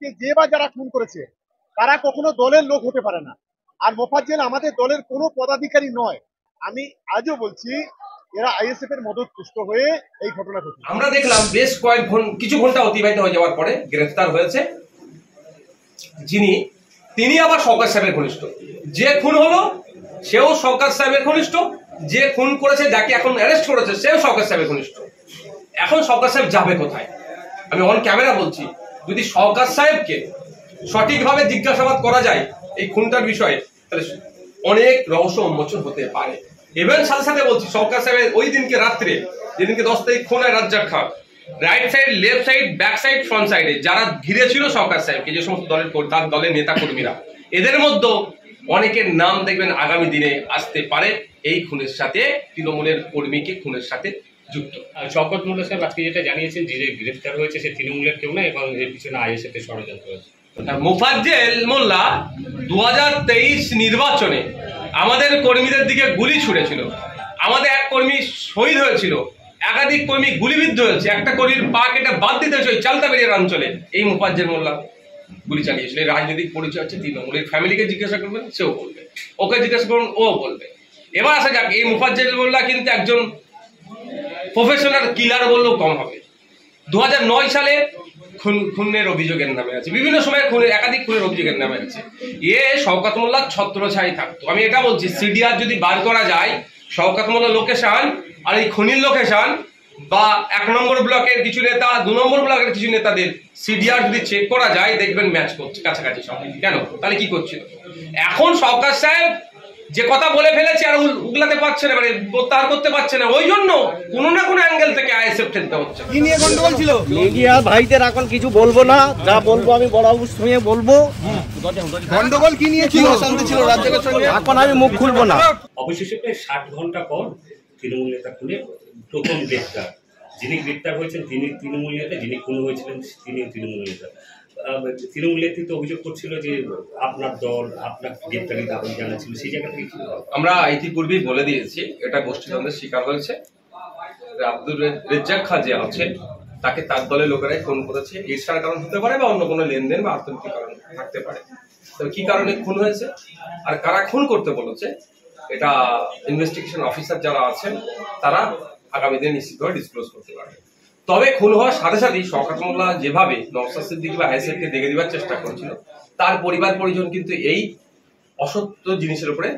সাহেবকে যে বা যারা খুন করেছে তারা কখনো দলের লোক হতে পারে না। আর মোফাজ্জেল আমাদের দলের কোনো পদাধিকারী নয়। আমি আজও বলছি এরা আইএসএফ এর মদতপুষ্ট হয়ে এই ঘটনা ঘটেছে। আমরা দেখলাম বেশ কিছু ঘন্টা অতিবাহিত হয়ে যাওয়ার পরে গ্রেফতার হয়েছে তিনি আবার সরকার সাহেবের ঘনিষ্ঠ। যে খুন হলো সেও সরকার সাহেবের ঘনিষ্ঠ, যে খুন করেছে যাকে এখন অ্যারেস্ট করেছে সেও সরকার সাহেবের ঘনিষ্ঠ। এখন সরকার সাহেব যাবে কোথায়? আমি অন ক্যামেরা বলছি, যদি সরকার সাহেবকে সঠিকভাবে জিজ্ঞাসাবাদ করা যায় এই খুনটার বিষয়ে, তাহলে অনেক রহস্য উন্মোচন হতে পারে। এবং সাথে সাথে বলছি, সরকার সাহেবের ওই দিনকে রাত্রে, যেদিনকে 10 তারিখ খুন হয় Razzak Khan, right side, left side, back side, front সাইডে যারা ঘিরে ছিল সরকার সাহেবকে, যে সমস্ত তার দলের নেতা কর্মীরা, এদের মধ্যে অনেকের নাম দেখবেন আগামী দিনে আসতে পারে এই খুনের সাথে, তৃণমূলের কর্মীকে খুনের সাথে যুক্ত। শওকত মোল্লা সাহেব আজকে যেটা জানিয়েছেন, যে গ্রেফতার হয়েছে সে তৃণমূলের কেউ না, এবং এর পিছনে আইএসএফ এর ষড়যন্ত্র হয়েছে। মোফাজ্জেল মোল্লা 2023 নির্বাচনে আমাদের কর্মীদের দিকে গুলি ছুড়েছিল, আমাদের এক কর্মী শহীদ হয়েছিল, একাধিক কর্মী গুলিবিদ্ধ হয়েছে, একটা কর্মীর পা কেটে বাদ দিতে হয়েছে ওই চালতাবেড়িয়ার অঞ্চলে। এই মোফাজ্জেল মোল্লা গুলি চালিয়েছিল। এই রাজনৈতিক পরিচয় হচ্ছে তৃণমূলের। ফ্যামিলিকে জিজ্ঞাসা করবেন সেও বলবে, ওকে জিজ্ঞাসা করুন ও বলবে। এবার আসা যাক, এই মোফাজ্জেল মোল্লা কিন্তু একজন প্রফেশনাল কিলার বললেও কম হবে। 2009 সালে খুনের অভিযোগের নামে আছে, বিভিন্ন সময় একাধিক খুনের অভিযোগের নামে আছে। শওকত মোল্লার ছত্রছায়ায় থাকতো। আমি এটা বলছি, সিডিআর যদি বার করা যায় শওকত মোল্লার লোকেশন আর এই খুনির লোকেশন, বা 1 নম্বর ব্লকের কিছু নেতা, 2 নম্বর ব্লকের কিছু নেতাদের সিডিআর যদি চেক করা যায়, দেখবেন ম্যাচ করছে কাছাকাছি সব। কেন? তাহলে কি করছিল? এখন সরকার সাহেব যে কথা বলে ফেলেছে আর উগলাতে পারছে না, মানে প্রত্যাহার করতে পারছে না, ওই জন্য কোনো না কোনো অ্যাঙ্গেল থেকে আইএসএফ ঠেলতে হচ্ছে। কি নিয়ে গন্ডগোল ছিল? মিডিয়া ভাইদের এখন কিছু বলবো না, যা বলবো আমি বড় বাবুর সঙ্গে বলবো। গন্ডগোল কি নিয়ে ছিল? অশান্তি ছিল রাজ্যের সঙ্গে, এখন আমি মুখ খুলবো না। অবশেষে প্রায় 60 ঘন্টা পর তৃণমূল নেতা খুনে প্রথম গ্রেপ্তার। যিনি গ্রেপ্তার হয়েছেন তিনি তৃণমূল নেতা, যিনি খুন হয়েছিলেন তিনি তৃণমূল নেতা। তৃণমূল নেতৃত্ব অভিযোগ করছিল যে আপনার দল আপনার গ্রেপ্তারি দাবি জানাচ্ছিল, সেই জায়গা থেকে কি? আমরা ইতিপূর্বেই বলে দিয়েছি, এটা গোষ্ঠীদ্বন্দ্বের শিকার হয়েছে। আব্দুর রেজ্জাক খান যে আছে তাকে তার দলের লোকেরাই খুন করেছে। ঈর্ষার কারণ হতে পারে, বা অন্য কোনো লেনদেন বা আর্থিক কারণ থাকতে পারে। তবে কি কারণে খুন হয়েছে আর কারা খুন করতে বলেছে, এটা ইনভেস্টিগেশন অফিসার যারা আছেন তারা আগামী দিনে নিশ্চিতভাবে ডিসক্লোজ করতে পারবে। তবে খুন হওয়ার সাথে সাথেই শওকত মোল্লা যেভাবে নওশাদ সিদ্দিকী বা আইএসএফকে দেখে দেওয়ার চেষ্টা করেছিল, তার পরিবার পরিজন কিন্তু এই অসত্য জিনিসের উপরে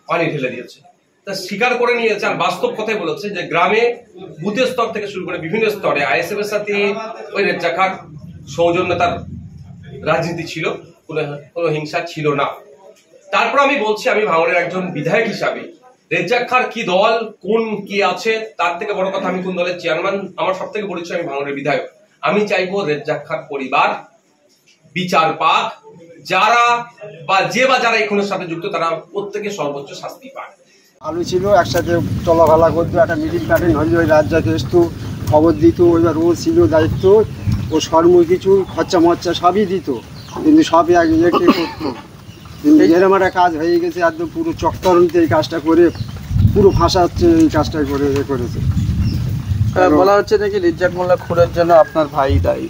পানি ঢেলে দিয়েছে, তা স্বীকার করে নিয়েছে। আর বাস্তব কথাই বলেছে যে গ্রামে বুথের স্তর থেকে শুরু করে বিভিন্ন স্তরে আইএসএফ এর সাথে ওই রেজ্জাক খান সৌজন্যতার রাজনীতি ছিল, কোনো হিংসা ছিল না। তারপর আমি বলছি, আমি ভাঙড়ের একজন বিধায়ক হিসাবে, রেজ্জাক খান কি দল, কোন কি আছে, তার থেকে বড় কথা আমি কোন দলের চেয়ারম্যান, আমার সব থেকে পরিচয় আমি ভাঙড়ের বিধায়ক। আমি চাইবো রেজ্জাক খান পরিবার বিচার পাক, যারা বা যারা এই খুনের সাথে যুক্ত তারা প্রত্যেকে সর্বোচ্চ শাস্তি পায়। আলু ছিল একসাথে চলাফেরা করতো, একটা মিডিল প্যাটার্ন হলে ওই রাজ্যকে আসতো, খবর দিত, ওইবার ও ছিল দায়িত্ব, ও সর্ব কিছু খরচা মরচা সবই দিত, কিন্তু সবই এক ইয়েকে করতো। কিন্তু এরম একটা কাজ হয়ে গেছে, একদম পুরো চক্রান্তে এই কাজটা করে পুরো ফাঁসাচ্ছে, এই কাজটা করে করেছে। বলা হচ্ছে নাকি রেজ্জাক মোল্লা খুনের জন্য আপনার ভাই দায়ী,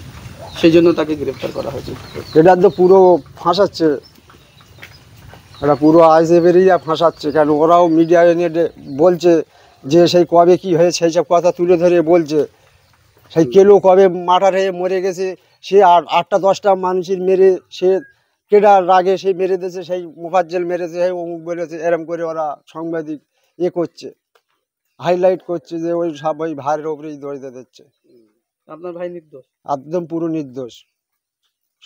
সেই জন্য তাকে গ্রেফতার করা হয়েছে। এটা তো পুরো ফাঁসাচ্ছে, এটা পুরো আইএসএফেরই ফাঁসাচ্ছে। কেন ওরাও মিডিয়ায় নিয়ে বলছে যে সেই কবে কি হয়েছে সেই সব কথা তুলে ধরে বলছে। সেই কেলো কবে মার্ডার হয়ে মরে গেছে, সে 8টা-10টা মানুষের মেরে সে কেডার রাগে সে মেরে দিয়েছে, সেই মোফাজ্জেল মেরেছে, সেই অমুক বলেছে, এরম করে ওরা সাংবাদিক করছে, হাইলাইট করছে যে ওই সব ওই ভাইয়ের ওপরেই দৌড়িয়ে দিচ্ছে। আপনার ভাই নির্দোষ, একদম পুরো নির্দোষ।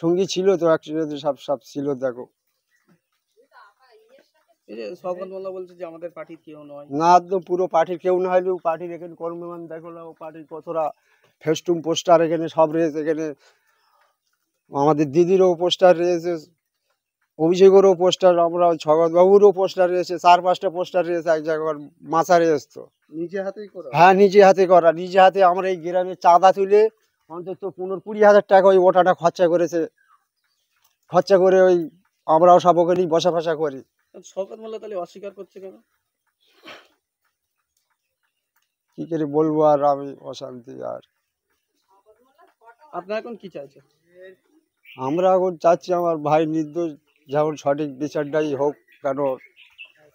সঙ্গী ছিল তো একসাথে, সব ছিল। দেখো এই যে শওকত মোল্লা বলছে যে আমাদের পার্টির কেউ নয়। না, একদম পুরো পার্টির কেউ না হলেও পার্টির এখানে কর্মমান দেখো না, পার্টির কতটা ফেস্টুম পোস্টার এখানে সব রয়েছে। এখানে আমাদের দিদিরও পোস্টার রয়েছে, অভিষেকেরও পোস্টার, আমরা ছগত বাবুরও পোস্টার রয়েছে, 4-5টা পোস্টার রয়েছে এক জায়গায় মাথা রয়েছে। তো নিজে হাতেই করা? হ্যাঁ, নিজে হাতে করা। নিজে হাতে আমরা এই গ্রামে চাঁদা তুলে অন্তত 15-20 হাজার টাকা ওই ওটাটা খরচা করেছে। খরচা করে ওই আমরাও সব ওখানেই বসা ফসা করি। শওকত মোল্লা তাহলে অস্বীকার করছে কেন? কি করে বলবো আর, আমি অশান্তি। আর আপনারা এখন কি চাইছেন? আমরা এখন চাচ্ছি আমার ভাই নির্দোষ, যেমন সঠিক বিচারটাই হোক, কেন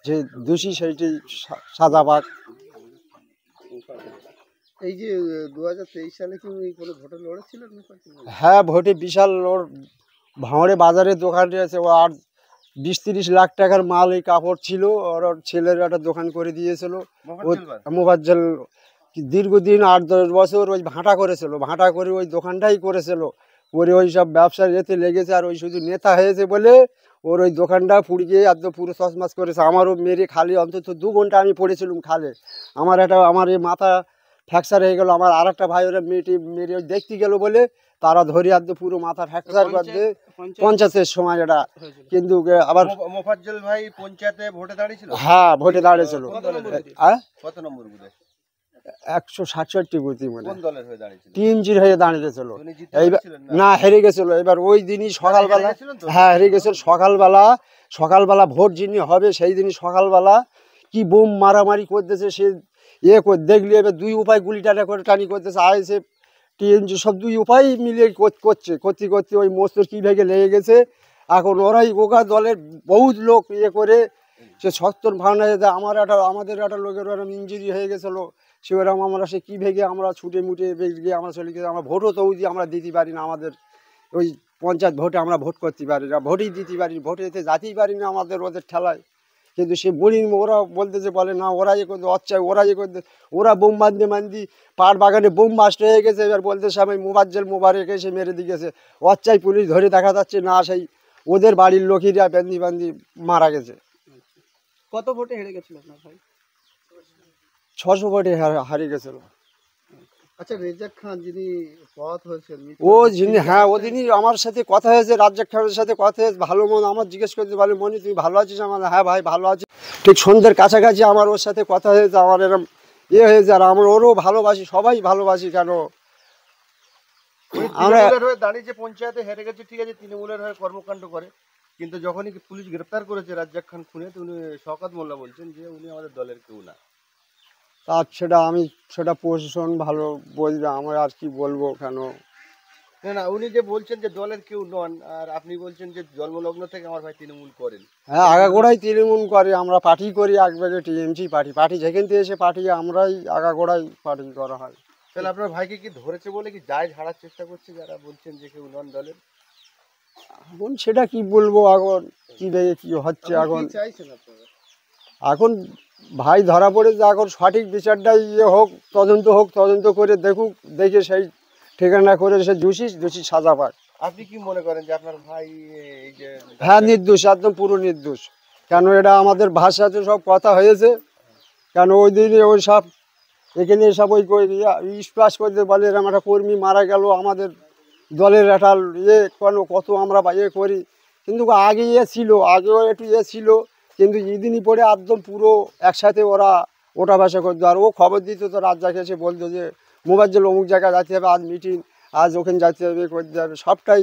যে দোষী সেইটি সাজা পাক। এই যে 2023 সালে কি উনি কোনো ভোটে লড়েছিলেন? হ্যাঁ, ভোটে বিশাল ওর ভাঁড়ে বাজারে দোকান রয়েছে, ও আর 20-30 লাখ টাকার মাল এই কাপড় ছিল, ওর ছেলের একটা দোকান করে দিয়েছিল। মোবাজ্জেল দীর্ঘদিন 8-10 বছর ওই ভাঁটা করেছিল, ভাঁটা করে ওই দোকানটাই করেছিল, করে ওই সব ব্যবসার এতে লেগেছে। আর ওই শুধু নেতা হয়েছে বলে ওর ওই দোকানটা পুড়িয়ে একদম পুরো তছমাছ করেছে। আমারও মেরে খালি অন্তত 2 ঘন্টা আমি পড়েছিলাম খালে। আমার এই মাথা ফ্র্যাকচার হয়ে গেল। আমার আর একটা ভাই ওরা মেরে ওই দেখতে গেল বলে তারা ধরে একদম পুরো মাথা ফ্র্যাকচার করে দিয়ে পঞ্চায়েতের সময় এটা। কিন্তু আবার মোফাজ্জল ভাই পঞ্চায়েতে ভোটে দাঁড়িয়েছিল? হ্যাঁ, ভোটে দাঁড়িয়েছিল। কত নম্বর বুথে? 167 বুথি মনে। কোন দলের হয়ে দাঁড়িয়েছিল? টিএমজির হয়ে দাঁড়িয়েছিল। উনি জিততে এইবার পারছিলেন না? না, হেরে গেছিল। এবার ওই দিনই সকালবেলা, হ্যাঁ হেরে গেছিল। সকালবেলা ভোট যিনি হবে সেই দিনই সকালবেলা কি বোম মারামারি করতেছে, সে দেখলি এবার 2 উপায় গুলি টানি করতেছে। আইএসএফ টিএমজি সব 2 উপায় মিলিয়ে করতে ওই মোস্তর কি ভেঙে লেগে গেছে। এখন ওরাই ওকা দলের বহুত লোক করে সে সত্তর ভাবনা যেতে আমাদের একটা লোকের ওরকম ইঞ্জুরি হয়ে গেছিলো, সে ওরকম আমরা সে কী ভেঙে আমরা ছুটে মুটে গিয়ে আমরা চলে গেছি। আমরা ভোটও তো আমরা দিতে পারি না, আমাদের ওই পঞ্চায়েত ভোটে আমরা ভোট করতে পারি না, ভোটই দিতে পারি, ভোটে এতে যেতেই পারি না আমাদের ওদের ঠেলায়। কিন্তু সে বলি ওরা বলতেছে, বলে না ওরা করতে অচ্ছায়, ওরা বোম বান্ধি পাট বাগানে বোম বাস্ট হয়ে গেছে। এবার বলতেছে আমি মোবারক এসে মেরে দিয়ে গেছে। অচ্ছায় পুলিশ ধরে দেখা যাচ্ছে না, সেই ওদের বাড়ির লোকেরা বান্ধি মারা গেছে। কত ভোটে হেরে গেছিল আপনার ভাই? 600 ভোটে হারিয়ে গেছিল। আচ্ছা, রেজাক খান যিনি পথ হয়েছেন, হ্যাঁ ওদিনই আমার সাথে কথা হয়েছে, রাজ্জাক খানের সাথে কথা হয়েছে। ভালো মন আমার জিজ্ঞেস করতে বলে, মনি তুমি ভালো আছিস? আমার হ্যাঁ ভাই ভালো আছি। ঠিক সন্ধ্যের কাছাকাছি আমার ওর সাথে কথা হয়েছে, আমার এরকম হয়েছে। আর আমার ওরও ভালোবাসি, সবাই ভালোবাসি। কেন আমরা হয়ে দাঁড়িয়ে যে পঞ্চায়েতে হেরে গেছে, ঠিক আছে, তৃণমূলের হয়ে কর্মকাণ্ড করে, কিন্তু যখনই পুলিশ গ্রেপ্তার করেছে রাজ্জাক খান খুনে, তো উনি শওকত মোল্লা বলছেন যে উনি আমাদের দলের কেউ না। আর সেটা পজিশন ভালো বলবে, আমার আর কি বলবো। কেন না, উনি যে বলছেন যে দলের কেউ নন, আর আপনি বলছেন যে জন্মলগ্ন থেকে আমার ভাই তৃণমূল করেন। হ্যাঁ, আগাগোড়াই তৃণমূল করে, আমরা পার্টি করি একবারে টিএমসি পার্টি যেখান থেকে এসে পার্টি আমরাই আগাগোড়াই পার্টি করা হয়। তাহলে আপনার ভাইকে কি ধরেছে বলে কি দায় ঝাড়ার চেষ্টা করছে যারা বলছেন যে কেউ নন দলের? এখন সেটা কি বলবো, এখন কি দেখে কি হচ্ছে। এখন চাইছেন আপনারা? এখন ভাই ধরা পড়েছে, এখন সঠিক বিচারটাই তদন্ত করে দেখে সেই ঠিকানা করে সে দোষী সাজা পাক। আপনি কি মনে করেন যে আপনার ভাই এই যে? হ্যাঁ, নির্দোষ, একদম পুরো নির্দোষ। কেন এটা আমাদের ভাষাতে সব কথা হয়েছে। কেন ওই দিনে ওই সব এখানে সব ওই স্প্লাস করতে বলে এরকম একটা কর্মী মারা গেল, আমাদের দলের একটা কত আমরা করি। কিন্তু আগেও একটু ছিল, কিন্তু এদিনই পরে একদম পুরো একসাথে ওরা ওটা ভাষা করতো। আর ও খবর দিত তো রাজ্জাকে এসে বলতো যে মোবাজ্জেল অমুক জায়গায় যেতে হবে, আজ মিটিং, আজ ওখানে যেতে হবে, করতে হবে, সবটাই